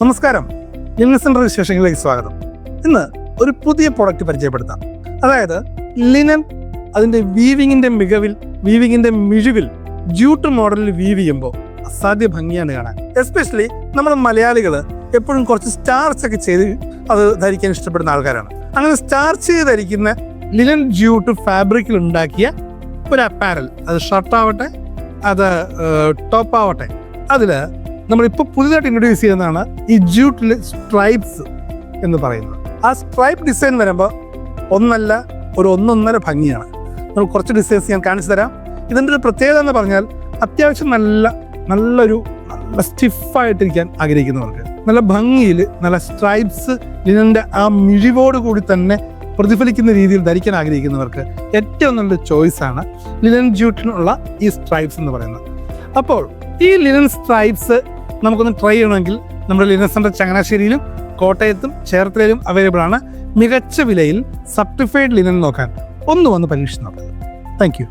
നമസ്കാരം, linen centre വിശേഷങ്ങളിലേക്ക് സ്വാഗതം. ഇന്ന് ഒരു പുതിയ പ്രൊഡക്റ്റ് പരിചയപ്പെടുത്താം. അതായത് ലിനൻ അതിന്റെ വീവിങ്ങിന്റെ മിഴിവിൽ ജൂട്ട് മോഡലിൽ വീവ് ചെയ്യുമ്പോൾ അസാധ്യ ഭംഗിയാണ് കാണാൻ. എസ്പെഷ്യലി നമ്മൾ മലയാളികൾ എപ്പോഴും കുറച്ച് സ്റ്റാർച്ച് ഒക്കെ ചെയ്ത് അത് ധരിക്കാൻ ഇഷ്ടപ്പെടുന്ന ആൾക്കാരാണ്. അങ്ങനെ സ്റ്റാർച്ച് ചെയ്ത് ധരിക്കുന്ന ലിനൻ ജൂട്ട് ഫാബ്രിക്കിൽ ഉണ്ടാക്കിയ ഒരു അപ്പാരൽ, അത് ഷർട്ടാവട്ടെ അത് ടോപ്പാവട്ടെ, അതില് നമ്മളിപ്പോൾ പുതിയതായിട്ട് ഇൻട്രൊഡ്യൂസ് ചെയ്യുന്നതാണ് ഈ ജൂട്ടിൽ സ്ട്രൈപ്സ് എന്ന് പറയുന്നത്. ആ സ്ട്രൈപ്പ് ഡിസൈൻ വരുമ്പോൾ ഒന്നൊന്നര ഭംഗിയാണ്. നമ്മൾ കുറച്ച് ഡിസൈൻസ് ഞാൻ കാണിച്ചു തരാം. ഇതിൻ്റെ ഒരു പ്രത്യേകത എന്ന് പറഞ്ഞാൽ അത്യാവശ്യം നല്ല സ്റ്റിഫായിട്ടിരിക്കാൻ ആഗ്രഹിക്കുന്നവർക്ക് നല്ല ഭംഗിയിൽ നല്ല സ്ട്രൈപ്സ് ലിനൻ്റെ ആ മിഴിവോട് കൂടി തന്നെ പ്രതിഫലിക്കുന്ന രീതിയിൽ ധരിക്കാൻ ആഗ്രഹിക്കുന്നവർക്ക് ഏറ്റവും നല്ലൊരു ചോയ്സാണ് ലിനൻ ജൂട്ടിനുള്ള ഈ സ്ട്രൈപ്സ് എന്ന് പറയുന്നത്. അപ്പോൾ ഈ ലിനൻ സ്ട്രൈപ്സ് നമുക്കൊന്ന് ട്രൈ ചെയ്യണമെങ്കിൽ നമ്മുടെ ലിനൻ സെന്റർ ചങ്ങനാശ്ശേരിയിലും കോട്ടയത്തും ചേർത്തലയിലും അവൈലബിൾ ആണ്. മികച്ച വിലയിൽ സർട്ടിഫൈഡ് ലിനൻ നോക്കാൻ ഒന്ന് വന്ന് പരീക്ഷിച്ച് നോക്കുക. Thank you.